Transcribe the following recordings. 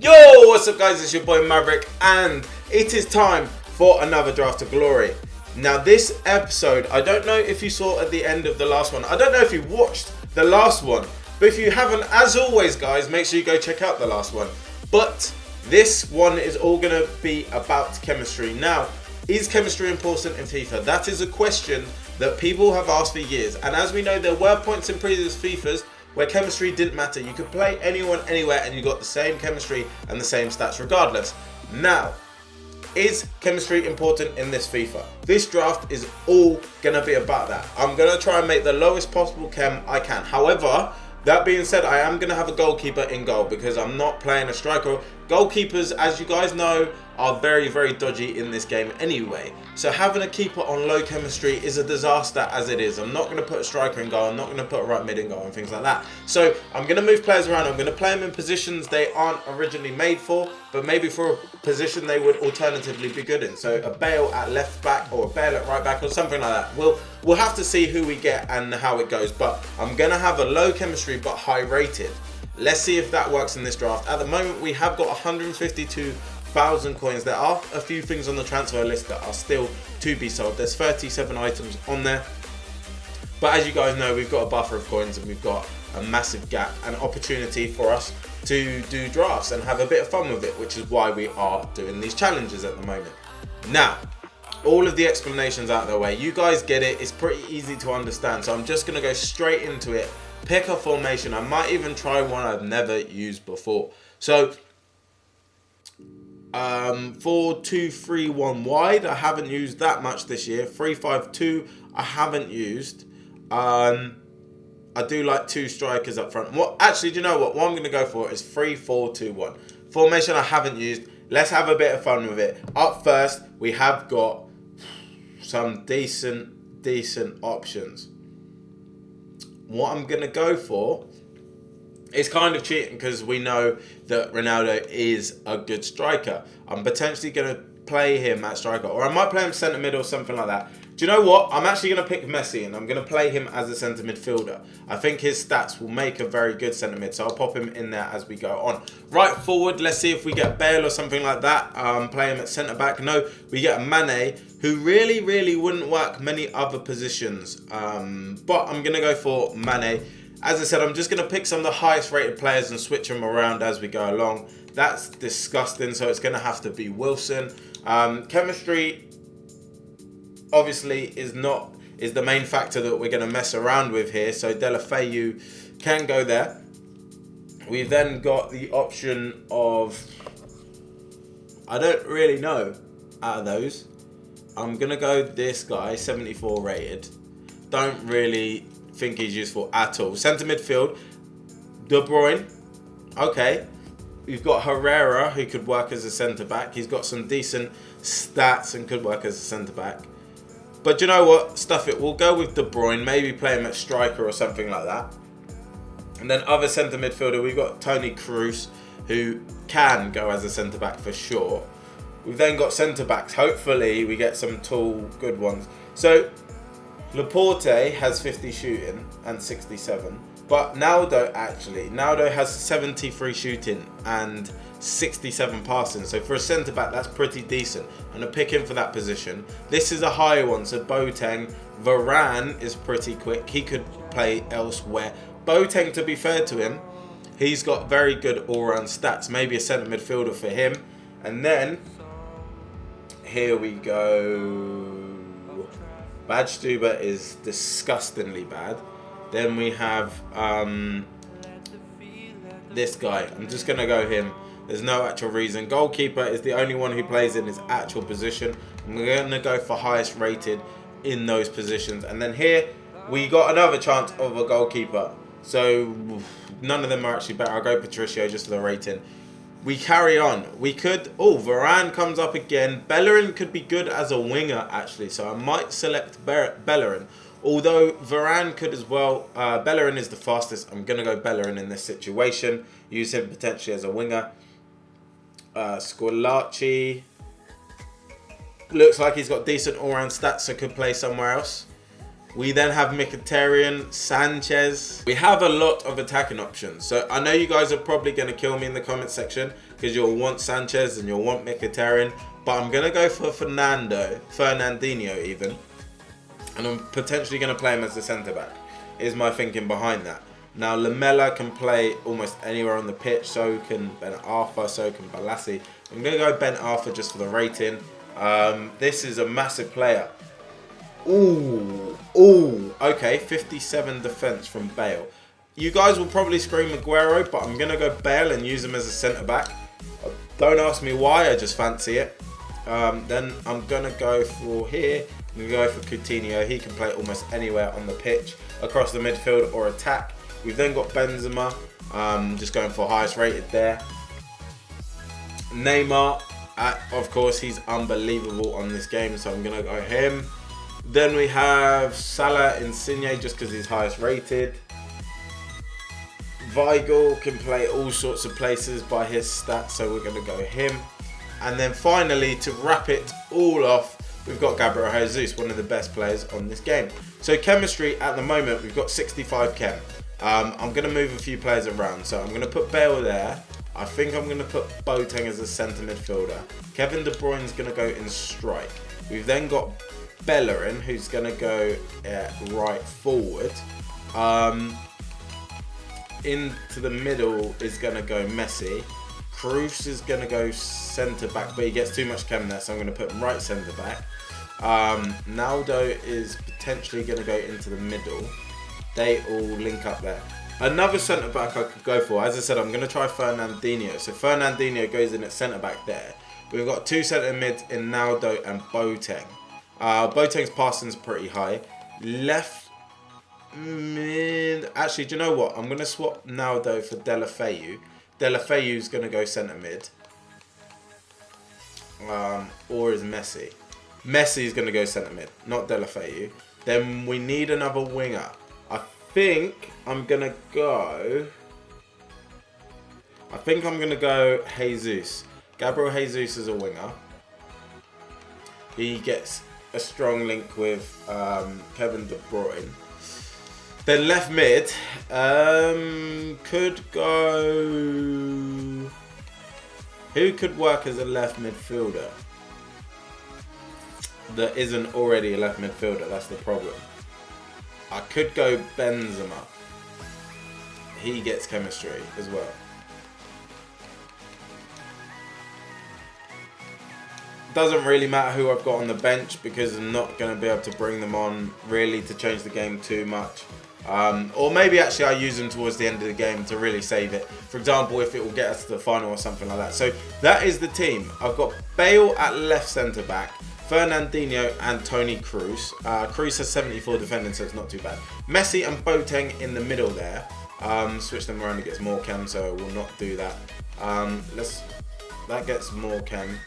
Yo, what's up guys, it's your boy Maverick and it is time for another Draft to Glory. Now this episode, I don't know if you saw at the end of the last one, I don't know if you watched the last one, but if you haven't, as always guys, make sure you go check out the last one. But this one is all going to be about chemistry. Now, is chemistry important in FIFA? That is a question that people have asked for years, and as we know, there were points in previous FIFAs where chemistry didn't matter. You could play anyone, anywhere, and you got the same chemistry and the same stats regardless. Now, is chemistry important in this FIFA? This draft is all gonna be about that. I'm gonna try and make the lowest possible chem I can. However, that being said, I am gonna have a goalkeeper in goal because I'm not playing a striker. Goalkeepers, as you guys know, are very, very dodgy in this game anyway. So having a keeper on low chemistry is a disaster as it is. I'm not going to put a striker in goal. I'm not going to put a right mid in goal and things like that. So I'm going to move players around. I'm going to play them in positions they aren't originally made for, but maybe for a position they would alternatively be good in. So a Bale at left back or a Bale at right back or something like that. We'll have to see who we get and how it goes. But I'm going to have a low chemistry but high rated. Let's see if that works in this draft. At the moment, we have got 152,000 coins. There are a few things on the transfer list that are still to be sold. There's 37 items on there. But as you guys know, we've got a buffer of coins and we've got a massive gap and opportunity for us to do drafts and have a bit of fun with it, which is why we are doing these challenges at the moment. Now, all of the explanations out of the way. You guys get it. It's pretty easy to understand. So I'm just going to go straight into it. Pick a formation. I might even try one I've never used before. So 4-2-3-1 wide, I haven't used that much this year. 3-5-2, I haven't used. I do like two strikers up front. Actually, do you know what? What I'm going to go for is 3-4-2-1. Formation I haven't used. Let's have a bit of fun with it. Up first, we have got some decent options. What I'm going to go for is kind of cheating because we know that Ronaldo is a good striker. I'm potentially going to play him at striker, or I might play him centre mid or something like that. Do you know what? I'm actually going to pick Messi and I'm going to play him as a centre midfielder. I think his stats will make a very good centre mid, so I'll pop him in there as we go on. Right forward, let's see if we get Bale or something like that. Play him at centre back. No, we get Mane, who really wouldn't work many other positions. But I'm going to go for Mane. As I said, I'm just going to pick some of the highest rated players and switch them around as we go along. That's disgusting, so it's going to have to be Wilson. Chemistry obviously is the main factor that we're going to mess around with here, so Deulofeu can go there. We've then got the option of, I don't really know out of those. I'm going to go this guy, 74 rated. Don't really think he's useful at all. Centre midfield, De Bruyne. Okay. We've got Herrera, who could work as a centre back. He's got some decent stats and could work as a centre back. But you know what? Stuff it. We'll go with De Bruyne. Maybe play him at striker or something like that. And then other centre midfielder, we've got Tony Kroos, who can go as a centre back for sure. We've then got centre backs. Hopefully we get some tall, good ones. So Laporte has 50 shooting and 67. But Naldo has 73 shooting and 67 passing. So for a centre back, that's pretty decent. I'm going to pick him for that position. This is a higher one, so Boateng. Varane is pretty quick. He could play elsewhere. Boateng, to be fair to him, he's got very good all-round stats. Maybe a centre midfielder for him. And then, here we go. Badstuber is disgustingly bad. Then we have this guy. I'm just going to go him. There's no actual reason. Goalkeeper is the only one who plays in his actual position. I'm going to go for highest rated in those positions. And then here, we got another chance of a goalkeeper. So none of them are actually better. I'll go Patricio just for the rating. We carry on. We could... Oh, Varane comes up again. Bellerin could be good as a winger, actually. So I might select Bellerin. Although Varane could as well. Bellerin is the fastest. I'm going to go Bellerin in this situation. Use him potentially as a winger. Squillaci. Looks like he's got decent all-round stats, so could play somewhere else. We then have Mkhitaryan, Sanchez. We have a lot of attacking options. So I know you guys are probably going to kill me in the comment section. because you'll want Sanchez and you'll want Mkhitaryan. But I'm going to go for Fernandinho even. And I'm potentially going to play him as the centre-back, is my thinking behind that. Now, Lamela can play almost anywhere on the pitch. So can Ben Arfa, so can Balassi. I'm going to go Ben Arfa just for the rating. This is a massive player. Ooh, okay, 57 defence from Bale. You guys will probably scream Aguero, but I'm going to go Bale and use him as a centre-back. Don't ask me why, I just fancy it. Then I'm going to go for here. I'm going to go for Coutinho. He can play almost anywhere on the pitch, across the midfield or attack. We've then got Benzema, just going for highest rated there. Neymar, of course, he's unbelievable on this game, so I'm going to go him. Then we have Salah Insigne, just because he's highest rated. Weigl can play all sorts of places by his stats, so we're going to go him. And then finally, to wrap it all off, we've got Gabriel Jesus, one of the best players on this game. So chemistry at the moment, we've got 65 chem. I'm going to move a few players around. So I'm going to put Bale there. I think I'm going to put Boateng as a centre midfielder. Kevin De Bruyne's going to go in strike. We've then got Bellerin, who's going to go right forward. Into the middle is going to go Messi. Cruz is going to go centre back, but he gets too much chem there, so I'm going to put him right centre back. Naldo is potentially going to go into the middle. They all link up there. Another centre back I could go for, as I said, I'm going to try Fernandinho. So Fernandinho goes in at centre back there. We've got two centre mids in Naldo and Boateng. Boateng's passing's pretty high. Left mid. Actually, do you know what? I'm going to swap Naldo for Deulofeu. Deulofeu's going to go centre mid. Or is Messi? Messi's going to go centre mid, not Deulofeu. Then we need another winger. I think I'm going to go Jesus. Gabriel Jesus is a winger. He gets a strong link with Kevin De Bruyne. Then left mid could go. Who could work as a left midfielder that isn't already a left midfielder? That's the problem. I could go Benzema. He gets chemistry as well. Doesn't really matter who I've got on the bench because I'm not going to be able to bring them on really to change the game too much. Or maybe actually I use them towards the end of the game to really save it. For example, if it will get us to the final or something like that. So that is the team. I've got Bale at left centre back, Fernandinho and Toni Kroos. Kroos has 74 defending, so it's not too bad. Messi and Boateng in the middle there. Switch them around, it gets more chem, so we'll not do that. That gets more chem.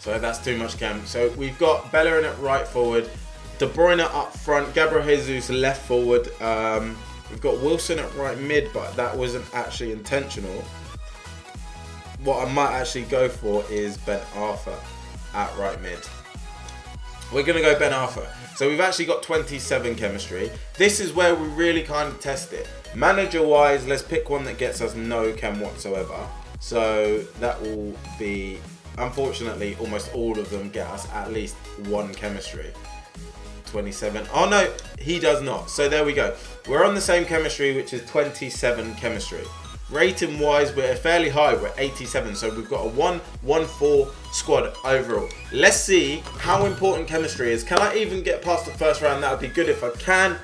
So that's too much chem. So we've got Bellerin at right forward, De Bruyne up front, Gabriel Jesus left forward. We've got Wilson at right mid, but that wasn't actually intentional. What I might actually go for is Ben Arfa at right mid. We're going to go Ben Arfa. So we've actually got 27 chemistry. This is where we really kind of test it. Manager-wise, let's pick one that gets us no chem whatsoever. So that will be, unfortunately, almost all of them get us at least one chemistry. 27. Oh no, he does not. So there we go. We're on the same chemistry, which is 27 chemistry. Rating wise, we're fairly high. We're 87. So we've got a 1-1-4 squad overall. Let's see how important chemistry is. Can I even get past the first round? That would be good if I can.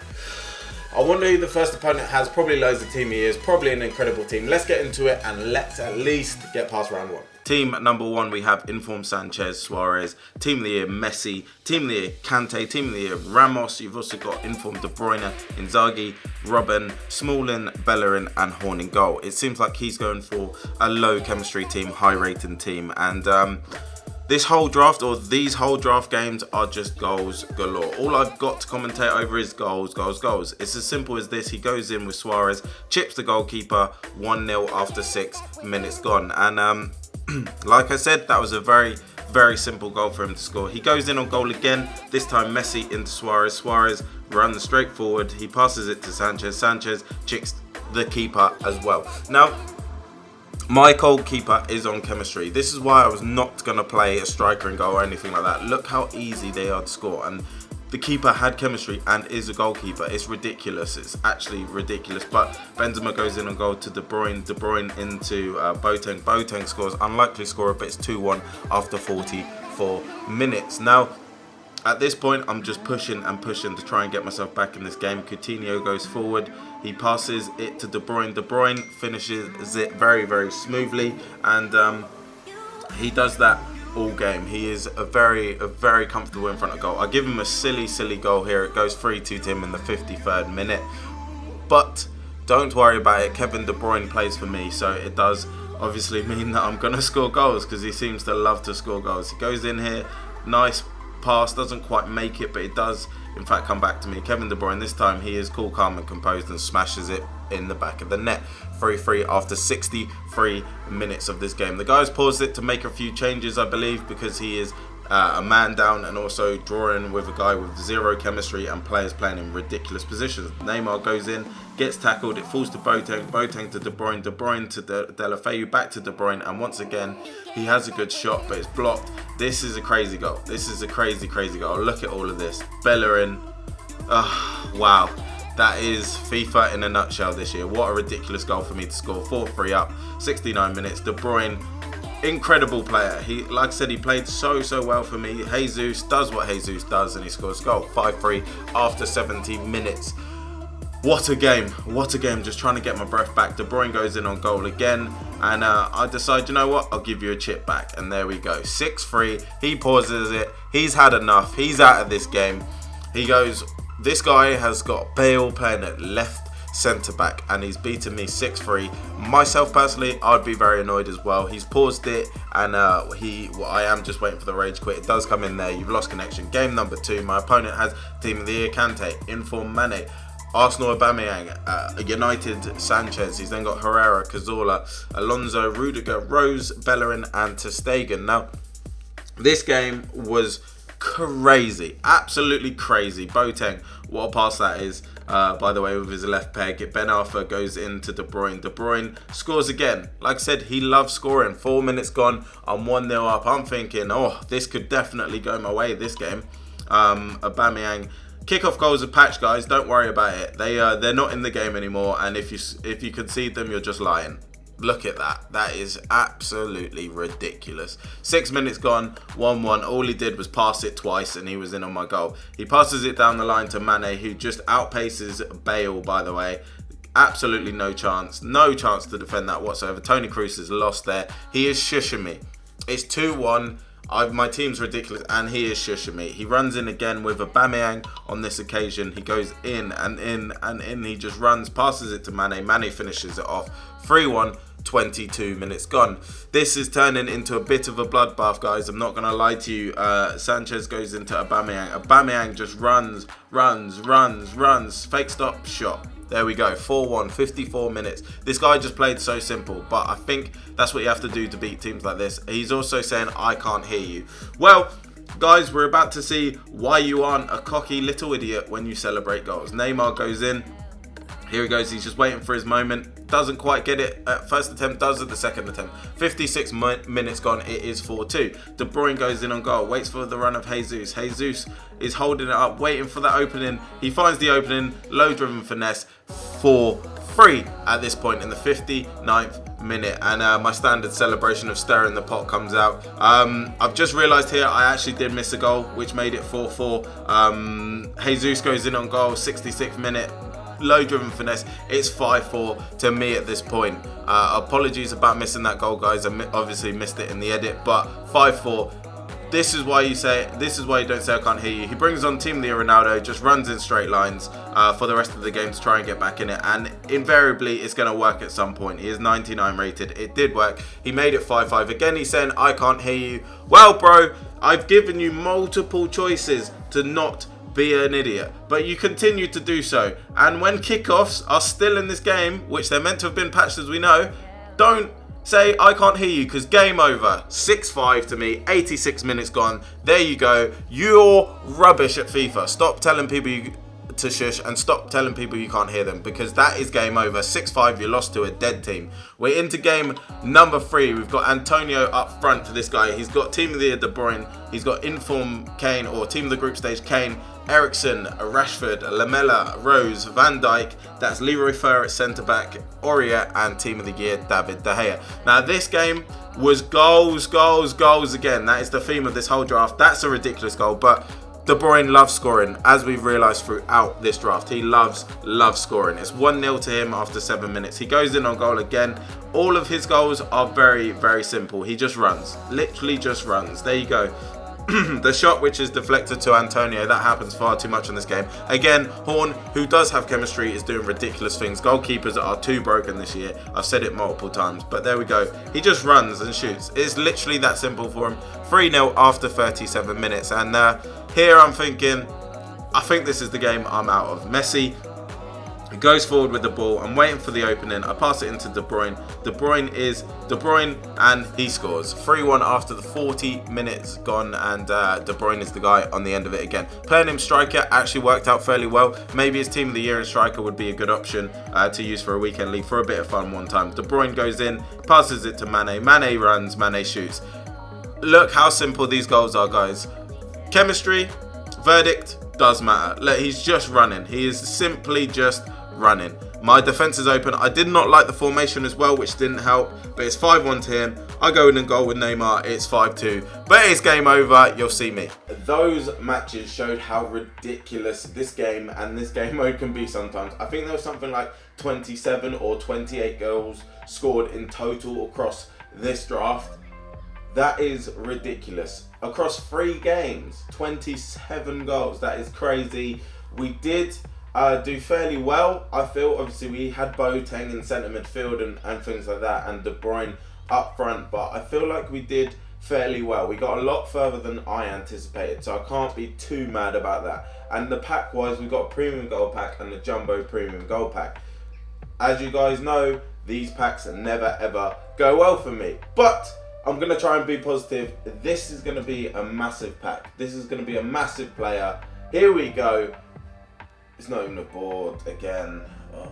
I wonder who the first opponent has. Probably loads of team he is. Probably an incredible team. Let's get into it and let's at least get past round one. Team number one, we have informed Sanchez, Suarez. Team of the year, Messi. Team of the year, Kante. Team of the year, Ramos. You've also got informed De Bruyne, Inzaghi, Robben, Smalling, Bellerin, and Horn in goal. It seems like he's going for a low chemistry team, high rating team. And this whole draft, or these whole draft games, are just goals galore. All I've got to commentate over is goals, goals, goals. It's as simple as this. He goes in with Suarez, chips the goalkeeper, 1-0 after 6 minutes gone. And like I said, that was a very, very simple goal for him to score. He goes in on goal again, this time Messi into Suarez. Suarez runs straight forward, he passes it to Sanchez. Sanchez chips the keeper as well. Now, My goalkeeper is on chemistry. This is why I was not going to play a striker in goal or anything like that. Look how easy they are to score. And the keeper had chemistry and is a goalkeeper. It's ridiculous. It's actually ridiculous. But Benzema goes in on goal to De Bruyne. De Bruyne into Boateng. Boateng scores. Unlikely scorer, but it's 2-1 after 44 minutes. Now, at this point, I'm just pushing and pushing to try and get myself back in this game. Coutinho goes forward. He passes it to De Bruyne. De Bruyne finishes it very, very smoothly. And he does that all game. He is a very comfortable in front of goal. I give him a silly goal here. It goes 3-2 to him in the 53rd minute. But don't worry about it. Kevin De Bruyne plays for me. So it does obviously mean that I'm going to score goals because he seems to love to score goals. He goes in here. Nice pass, doesn't quite make it, but it does in fact come back to me. Kevin De Bruyne, this time he is cool, calm and composed and smashes it in the back of the net. 3-3 after 63 minutes of this game. The guys paused it to make a few changes, I believe, because he is a man down and also drawing with a guy with zero chemistry and players playing in ridiculous positions. Neymar goes in, gets tackled, it falls to Boateng, Boateng to De Bruyne, De Bruyne to Deulofeu, back to De Bruyne, and once again he has a good shot but it's blocked. This is a crazy goal. This is a crazy goal. Look at all of this. Bellerin, wow. That is FIFA in a nutshell this year. What a ridiculous goal for me to score. 4-3 up, 69 minutes. De Bruyne, incredible player. He, like I said, he played so well for me. Jesus does what Jesus does and he scores goal. 5-3 after 70 minutes. What a game. What a game. Just trying to get my breath back. De Bruyne goes in on goal again. And I decide, you know what? I'll give you a chip back. And there we go. 6-3. He pauses it. He's had enough. He's out of this game. He goes, this guy has got Bale playing at left centre back and he's beaten me 6-3. Myself personally, I'd be very annoyed as well. He's paused it and I am just waiting for the rage quit. It does come in there. You've lost connection. Game number 2. My opponent has Team of the Year Kante, Inform Mane, Arsenal Aubameyang, United Sanchez. He's then got Herrera, Cazorla, Alonso, Rudiger, Rose, Bellerin and ter Stegen. Now, this game was crazy, absolutely crazy. Boateng, what a pass that is, by the way, with his left peg. Ben Arthur goes into De Bruyne. De Bruyne scores again. Like I said, he loves scoring. 4 minutes gone, I'm 1-0 up. I'm thinking, oh, this could definitely go my way this game. Aubameyang, kickoff goals are patched, guys, don't worry about it. They're not in the game anymore, and if you concede them, you're just lying. Look at that. That is absolutely ridiculous. 6 minutes gone, 1-1. All he did was pass it twice and he was in on my goal. He passes it down the line to Mane, who just outpaces Bale, by the way. Absolutely no chance. No chance to defend that whatsoever. Toni Kroos is lost there. He is shushing me. It's 2-1. My team's ridiculous and he is shushing me. He runs in again with Aubameyang on this occasion. He goes in and in and in. He just runs, passes it to Mane. Mane finishes it off. 3-1, 22 minutes gone. This is turning into a bit of a bloodbath, guys. I'm not going to lie to you. Sanchez goes into Aubameyang. Aubameyang just runs. Fake stop, shot. There we go, 4-1, 54 minutes. This guy just played so simple, but I think that's what you have to do to beat teams like this. He's also saying, I can't hear you. Well, guys, we're about to see why you aren't a cocky little idiot when you celebrate goals. Neymar goes in. Here he goes, he's just waiting for his moment. Doesn't quite get it at first attempt, does at the second attempt. 56 minutes gone, it is 4-2. De Bruyne goes in on goal, waits for the run of Jesus. Jesus is holding it up, waiting for that opening. He finds the opening, low-driven finesse, 4-3 at this point in the 59th minute. And my standard celebration of stirring the pot comes out. I've just realised here I actually did miss a goal, which made it 4-4. Jesus goes in on goal, 66th minute. Low-driven finesse. It's 5-4 to me at this point. Apologies about missing that goal, guys. I obviously missed it in the edit, but 5-4. This is why you don't say I can't hear you. He brings on Team Leo Ronaldo, just runs in straight lines for the rest of the game to try and get back in it, and invariably it's going to work at some point. He is 99 rated. It did work. He made it 5-5. Again, he's saying I can't hear you. Well, bro, I've given you multiple choices to not be an idiot, but you continue to do so. And when kickoffs are still in this game, which they're meant to have been patched as we know, don't say I can't hear you, because game over. 6-5 to me, 86 minutes gone. There you go. You're rubbish at FIFA. Stop telling people to shush and stop telling people you can't hear them, because that is game over. 6-5, you lost to a dead team. We're into game number 3. We've got Antonio up front for this guy. He's got team of the year De Bruyne. He's got inform Kane, or team of the group stage Kane, Eriksen, Rashford, Lamela, Rose, Van Dijk. That's Leroy Fer at centre back, Aurier, and team of the year David De Gea. Now this game was goals, goals, goals again. That is the theme of this whole draft. That's a ridiculous goal, but De Bruyne loves scoring, as we've realised throughout this draft. He loves scoring. It's 1-0 to him after 7 minutes. He goes in on goal again. All of his goals are very, very simple. He just runs. Literally just runs. There you go. The shot which is deflected to Antonio, that happens far too much in this game. Again, Horn, who does have chemistry, is doing ridiculous things. Goalkeepers are too broken this year. I've said it multiple times, but there we go. He just runs and shoots. It's literally that simple for him. 3-0 after 37 minutes. And here I'm thinking, I think this is the game I'm out of. Messi goes forward with the ball. I'm waiting for the opening. I pass it into De Bruyne. De Bruyne is De Bruyne, and he scores. 3-1 after the 40 minutes gone, and De Bruyne is the guy on the end of it again. Playing him striker actually worked out fairly well. Maybe his team of the year and striker would be a good option to use for a weekend league for a bit of fun one time. De Bruyne goes in, passes it to Mane. Mane runs, Mane shoots. Look how simple these goals are, guys. Chemistry, verdict, does matter. Look, he's just running. He is simply just running. My defense is open. I did not like the formation as well, which didn't help, but it's 5-1 to him. I go in and goal with Neymar. It's 5-2, but it's game over. You'll see me. Those matches showed how ridiculous this game and this game mode can be sometimes. I think there was something like 27 or 28 goals scored in total across this draft. That is ridiculous. Across 3 games, 27 goals. That is crazy. We did do fairly well, I feel. Obviously, we had Boateng in centre midfield and things like that, and De Bruyne up front, but I feel like we did fairly well. We got a lot further than I anticipated, so I can't be too mad about that. And the pack-wise, we got a premium gold pack and the jumbo premium gold pack. As you guys know, these packs never ever go well for me, but I'm going to try and be positive. This is going to be a massive pack. This is going to be a massive player. Here we go. It's not even a board again. Oh.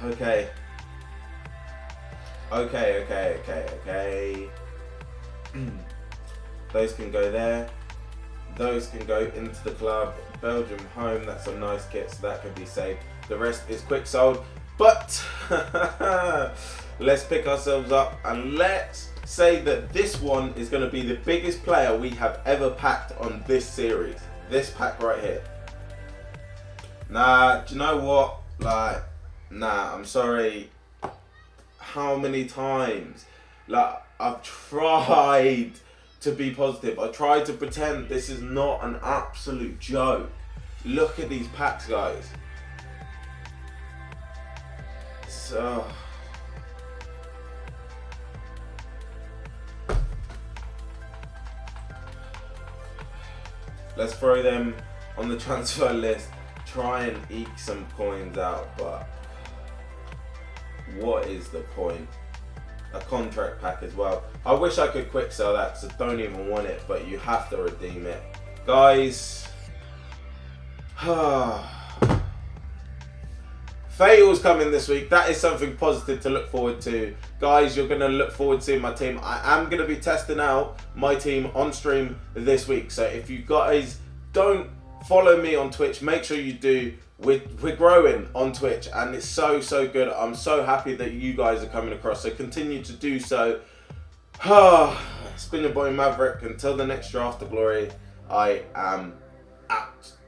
Okay. Okay. Those can go there. Those can go into the club. Belgium home, that's a nice kit, so that can be saved. The rest is quick sold. But let's pick ourselves up and let's say that this one is going to be the biggest player we have ever packed on this series. This pack right here. Nah, do you know what? Like, nah, I'm sorry. How many times? Like, I've tried to be positive. I tried to pretend this is not an absolute joke. Look at these packs, guys. So let's throw them on the transfer list, try and eke some coins out, but what is the point? A contract pack as well. I wish I could quick sell that, so don't even want it, but you have to redeem it. Guys, Fatal's coming this week. That is something positive to look forward to. Guys, you're going to look forward to seeing my team. I am going to be testing out my team on stream this week, so if you guys don't follow me on Twitch, make sure you do. We're growing on Twitch, and it's so good. I'm so happy that you guys are coming across, so continue to do so. It's been your boy Maverick. Until the next draft of glory, I am out.